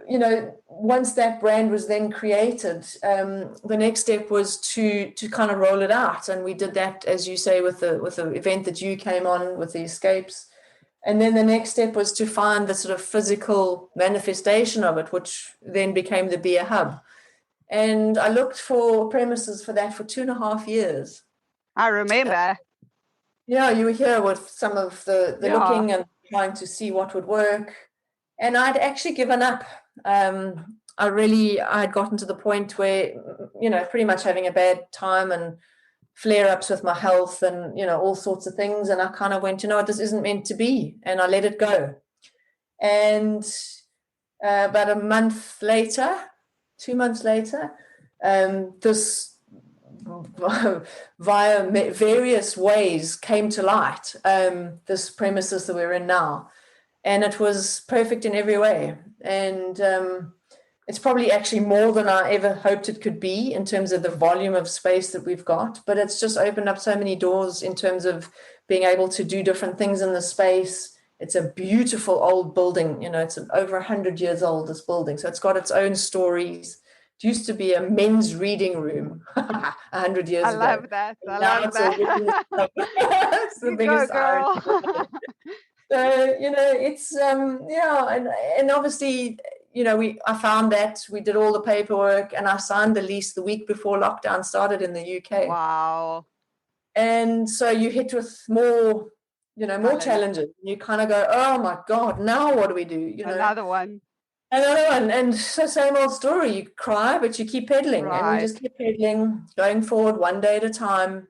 once that brand was then created, the next step was to kind of roll it out. And we did that, as you say, with the event that you came on with the escapes. And then the next step was to find the sort of physical manifestation of it, which then became the Bia Hub. And I looked for premises for that for 2.5 years. I remember. Yeah, you were here with some of the looking and trying to see what would work. And I'd actually given up. I'd gotten to the point where, pretty much having a bad time and flare-ups with my health and, all sorts of things. And I kind of went, this isn't meant to be. And I let it go. And about a month later, 2 months later, this via various ways came to light, this premises that we're in now. And it was perfect in every way. And it's probably actually more than I ever hoped it could be in terms of the volume of space that we've got. But it's just opened up so many doors in terms of being able to do different things in the space. It's a beautiful old building. It's over 100 years old, this building. So it's got its own stories. It used to be a men's reading room 100 years ago. I love that. It's the biggest girl. So, it's, and obviously, I found that we did all the paperwork and I signed the lease the week before lockdown started in the UK. Wow. And so you hit with more challenges. You kind of go, oh my God, now what do we do? Another one. And so same old story. You cry, but you keep pedaling. Right. And we just keep pedaling, going forward one day at a time,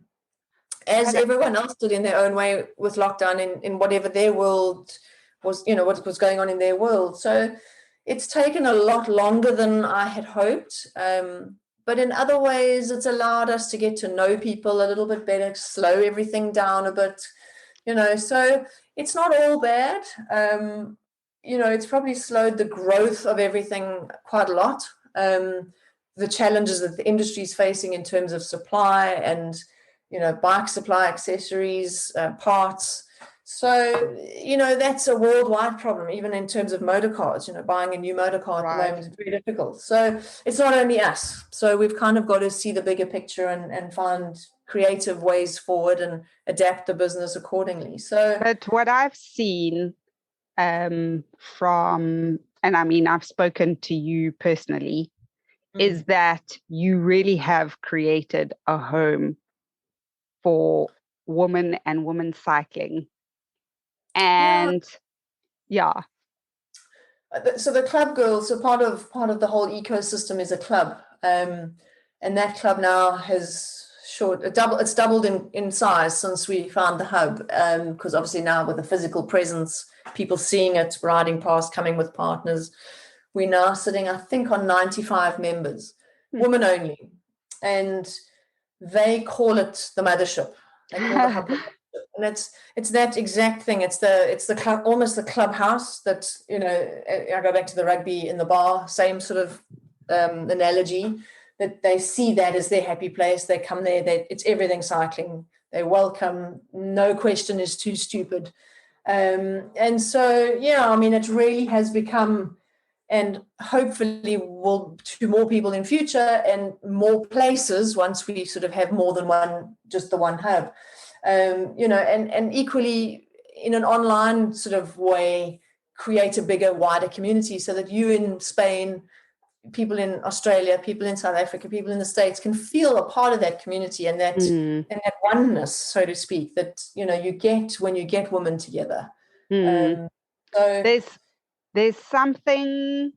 as everyone else did in their own way with lockdown in whatever their world was, what was going on in their world. So it's taken a lot longer than I had hoped. But in other ways, it's allowed us to get to know people a little bit better, slow everything down a bit, so it's not all bad. It's probably slowed the growth of everything quite a lot. The challenges that the industry is facing in terms of supply and, bike supply, accessories, parts. So, that's a worldwide problem, even in terms of motor cars. Buying a new motor car at the moment is very difficult. So it's not only us. So we've kind of got to see the bigger picture and find creative ways forward and adapt the business accordingly. But what I've seen from, and I mean, I've spoken to you personally, is that you really have created a home for women and women cycling. And so the club girls, so part of the whole ecosystem is a club, and that club now has it's doubled in size since we found the hub, because obviously now with the physical presence, people seeing it, riding past, coming with partners, we're now sitting, I think, on 95 members, women only, and they call it the mothership. They call the hub. And it's that exact thing. It's the club, almost the clubhouse that, I go back to the rugby in the bar, same sort of analogy, that they see that as their happy place. They come there, it's everything cycling. They welcome, no question is too stupid. And so, it really has become, and hopefully will to more people in future and more places once we sort of have more than one, just the one hub. And equally in an online sort of way, create a bigger, wider community so that you in Spain, people in Australia, people in South Africa, people in the States can feel a part of that community and that and that oneness, so to speak, that you get when you get women together. So there's something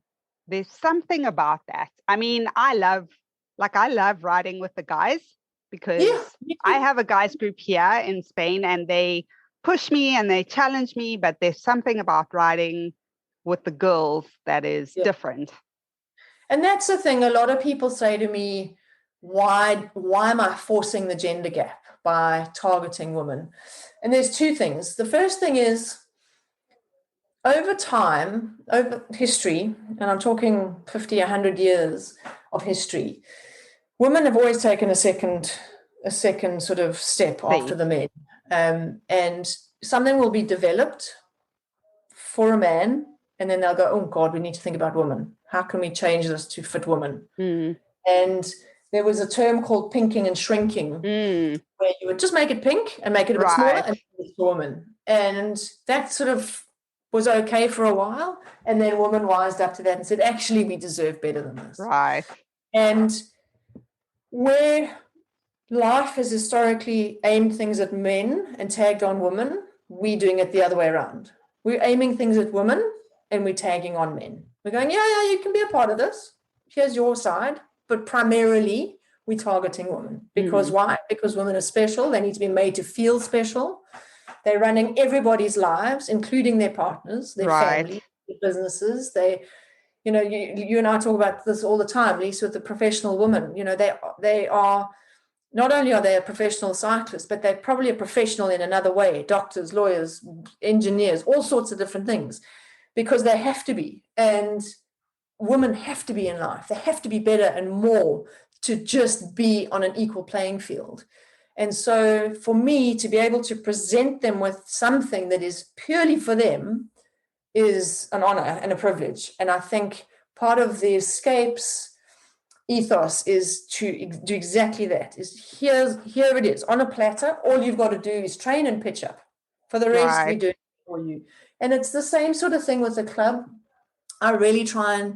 about that. I mean, I love riding with the guys, because I have a guys group here in Spain and they push me and they challenge me, but there's something about riding with the girls that is different. And that's the thing. A lot of people say to me, why am I forcing the gender gap by targeting women? And there's two things. The first thing is, over time, over history, and I'm talking 50, 100 years of history, women have always taken a second sort of step after the men. And something will be developed for a man, and then they'll go, oh God, we need to think about women. How can we change this to fit women? Mm. And there was a term called pinking and shrinking, where you would just make it pink and make it a bit smaller and it's a woman. And that sort of was okay for a while. And then women wised up to that and said, actually, we deserve better than this. Right. And where life has historically aimed things at men and tagged on women, we're doing it the other way around. We're aiming things at women and we're tagging on men. We're going, yeah, you can be a part of this. Here's your side. But primarily, we're targeting women. Because why? Because women are special. They need to be made to feel special. They're running everybody's lives, including their partners, their family, their businesses. They, you and I talk about this all the time, Lisa, with the professional woman. They are, not only are they a professional cyclist, but they're probably a professional in another way. Doctors, lawyers, engineers, all sorts of different things, because they have to be. And women have to be in life. They have to be better and more to just be on an equal playing field. And so for me to be able to present them with something that is purely for them is an honor and a privilege. And I think part of the Escapes ethos is to do exactly that. Is here it is on a platter. All you've got to do is train and pitch up. For the rest, we do it for you. And it's the same sort of thing with the club. I really try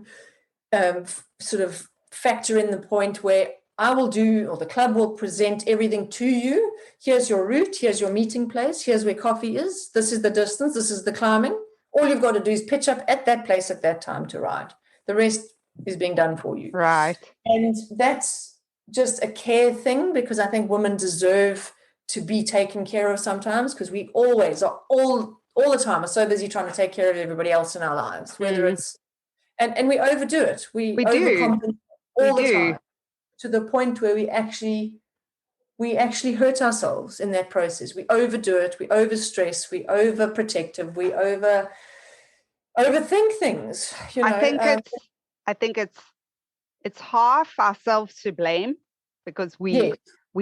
and sort of factor in the point where I will do, or the club will present everything to you. Here's your route. Here's your meeting place. Here's where coffee is. This is the distance. This is the climbing. All you've got to do is pitch up at that place at that time to ride. The rest is being done for you. Right. And that's just a care thing, because I think women deserve to be taken care of sometimes, because we always are all the time are so busy trying to take care of everybody else in our lives, whether it's, and we overdo it. We overcompensate all the time, to the point where we actually hurt ourselves in that process. We overdo it, we overstress, we overprotective, we overthink things. I think it's half ourselves to blame, because we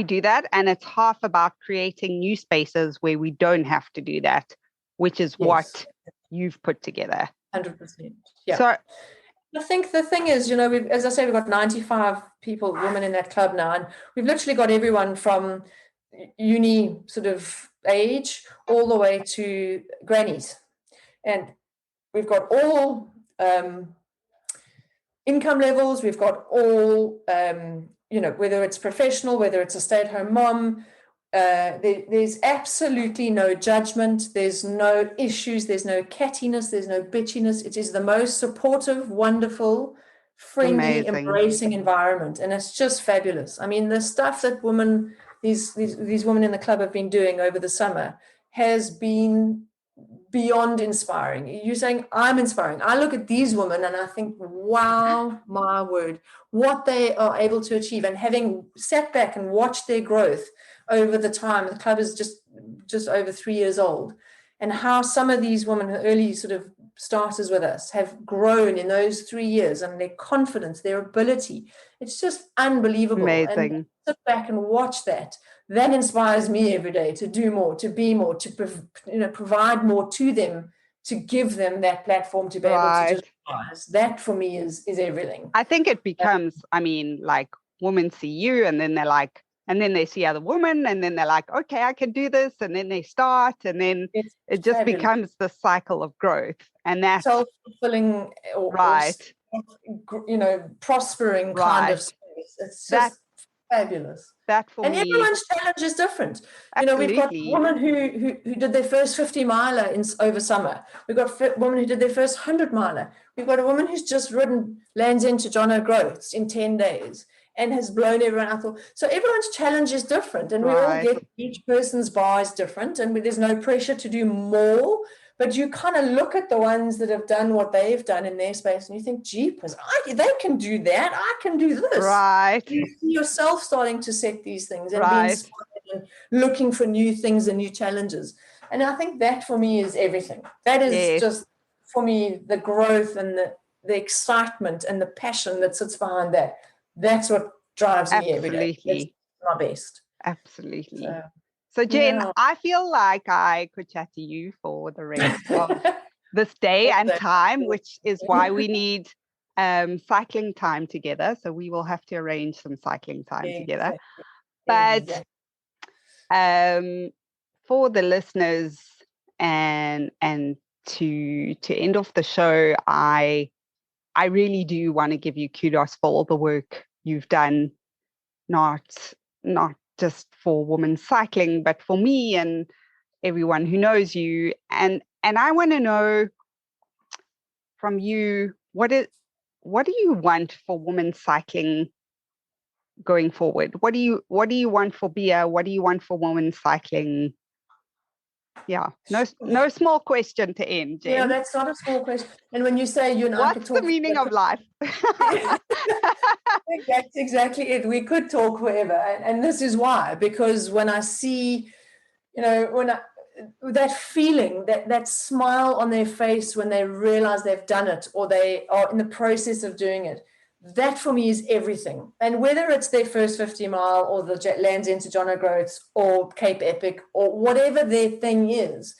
do that, and it's half about creating new spaces where we don't have to do that, which is what you've put together. 100%. Yeah. So I think the thing is, as I say, we've got 95 women in that club now, and we've literally got everyone from uni sort of age all the way to grannies. And we've got all income levels, we've got all, whether it's professional, whether it's a stay-at-home mom, there's absolutely no judgment, there's no issues, there's no cattiness, there's no bitchiness. It is the most supportive, wonderful, friendly, embracing environment, and it's just fabulous. I mean, the stuff that these women in the club have been doing over the summer has been beyond inspiring. You're saying I'm inspiring. I look at these women and I think, wow, my word, what they are able to achieve. And having sat back and watched their growth over the time, the club is just over 3 years old, and how some of these women, early sort of starters with us, have grown in those 3 years, and their confidence, their ability, it's just unbelievable. Amazing. And sit back and watch that. That inspires me every day to do more, to be more, to provide more to them, to give them that platform to be able to just rise. That for me is everything. I think it becomes, like women see you, and then they're like, and then they see other women, and then they're like, okay, I can do this, and then they start, and then it just becomes the cycle of growth, and that's self-fulfilling, or prospering kind of space. It's just fabulous. That for and me, everyone's challenge is different. Absolutely. We've got women who did their first 50 miler over summer. We've got women who did their first 100 miler. We've got a woman who's just ridden Lands End to John O'Groats in 10 days and has blown everyone out. So everyone's challenge is different, and we all get each person's bar is different, and there's no pressure to do more. But you kind of look at the ones that have done what they've done in their space, and you think, jeepers, they can do that. I can do this. Right. You see yourself starting to set these things and be inspired and looking for new things and new challenges. And I think that for me is everything. That is just, for me, the growth and the excitement and the passion that sits behind that. That's what drives me every day. That's my best. Absolutely. So Jen, I feel like I could chat to you for the rest of this day and Exactly. time, which is why we need cycling time together. So we will have to arrange some cycling time together. But for the listeners and to end off the show, I really do want to give you kudos for all the work you've done, not just for women's cycling, but for me and everyone who knows you. And I want to know from you, what do you want for women's cycling going forward? What do you want for Bia? What do you want for women's cycling? Yeah, no small question to end, Jen. Yeah, that's not a small question. And when you say you and I could What's talk, the meaning of life? That's exactly it. We could talk forever, and this is why. Because when I see, that feeling, that smile on their face when they realize they've done it or they are in the process of doing it, that for me is everything. And whether it's their first 50 mile or the Lands End to John O'Groats or Cape Epic or whatever their thing is,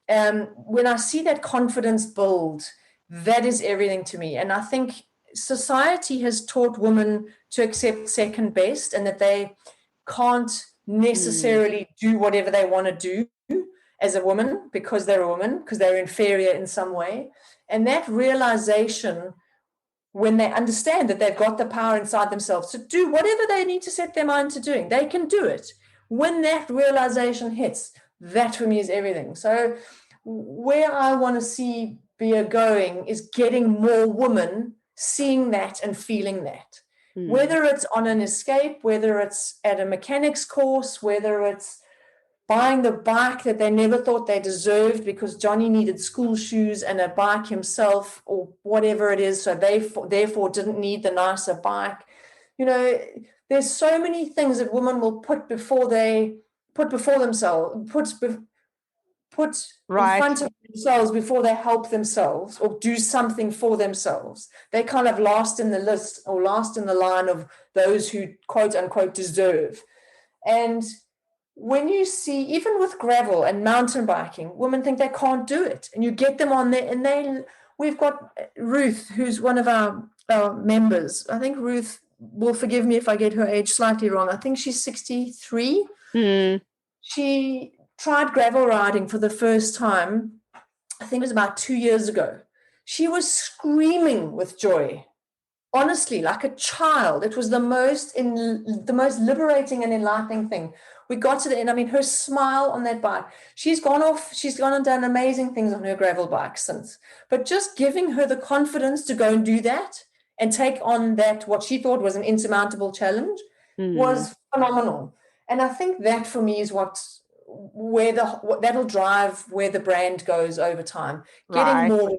when I see that confidence build, that is everything to me. And I think society has taught women to accept second best and that they can't necessarily do whatever they want to do as a woman because they're a woman, because they're inferior in some way. And that realization, when they understand that they've got the power inside themselves to do whatever they need to set their mind to doing, they can do it. When that realization hits, that for me is everything. So where I want to see Bia going is getting more women seeing that and feeling that. Whether it's on an escape, whether it's at a mechanics course, whether it's buying the bike that they never thought they deserved because Johnny needed school shoes and a bike himself or whatever it is, so they therefore didn't need the nicer bike. There's so many things that women will put before themselves, put in front of themselves before they help themselves or do something for themselves. They kind of last in the list or last in the line of those who quote unquote deserve. And when you see, even with gravel and mountain biking, women think they can't do it, and you get them on there, and we've got Ruth, who's one of our members. I think Ruth will forgive me if I get her age slightly wrong. I think she's 63. She tried gravel riding for the first time, I think it was about 2 years ago. She was screaming with joy, honestly, like a child. It was the most liberating and enlightening thing. We got to the end. I mean, her smile on that bike. She's gone and done amazing things on her gravel bike since. But just giving her the confidence to go and do that and take on that, what she thought was an insurmountable challenge, was phenomenal. And I think that for me is that'll drive where the brand goes over time. Getting more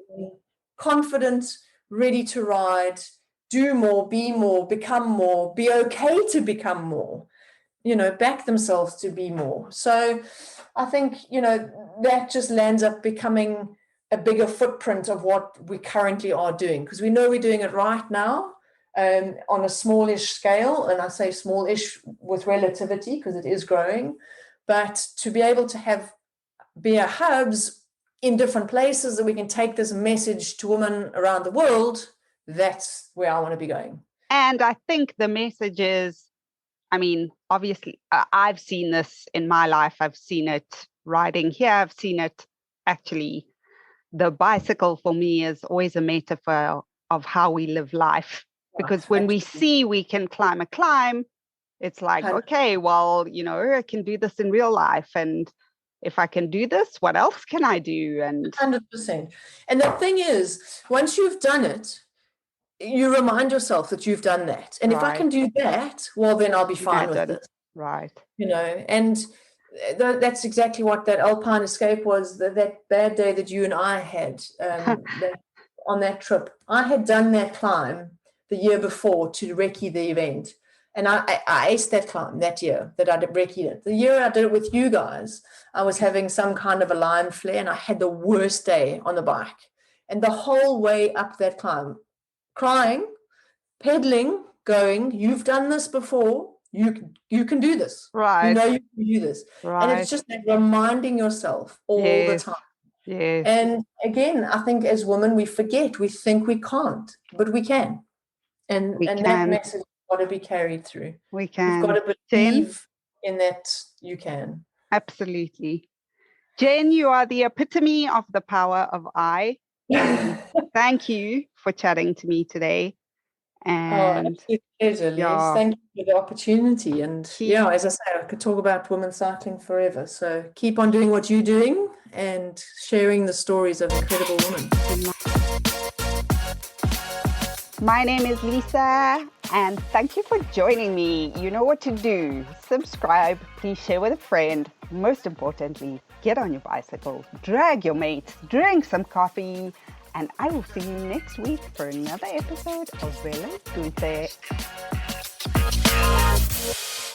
confident, ready to ride, do more, be more, become more, be okay to become more, back themselves to be more. So I think, that just lands up becoming a bigger footprint of what we currently are doing, because we know we're doing it right now on a smallish scale. And I say smallish with relativity because it is growing. But to be able to be a hubs in different places that we can take this message to women around the world, that's where I want to be going. And I think the message is, I mean, obviously, I've seen this in my life. I've seen it riding here. I've seen it actually. The bicycle for me is always a metaphor of how we live life. Because when we see we can climb a climb, it's like, okay, well, I can do this in real life. And if I can do this, what else can I do? And 100%. And the thing is, once you've done it, you remind yourself that you've done that. And if I can do that, well, then I'll be fine with it. Right. And that's exactly what that Alpine escape was, that bad day that you and I had on that trip. I had done that climb the year before to recce the event. And I aced that climb that year that I recce'd it. The year I did it with you guys, I was having some kind of a Lyme flare and I had the worst day on the bike. And the whole way up that climb, crying, pedaling, going, you've done this before, you can do this. Right. You can do this. Right. And it's just like reminding yourself all the time. Yes, And again, I think as women, we forget, we think we can't, but we can. And we that can. message has got to be carried through. We You've got can. to Jen, believe in that you can. absolutely. Jen, you are the epitome of the power of I. And thank you for chatting to me today. And Absolute pleasure, Les. yeah, Thank you for the opportunity. And keep, as I say, I could talk about women's cycling forever. So keep on doing what you're doing and sharing the stories of incredible women. my name is Lisa, and thank you for joining me. You know what to do. Subscribe, please share with a friend. Most importantly, get on your bicycle, drag your mates, drink some coffee, and I will see you next week for another episode of Vela Dulce.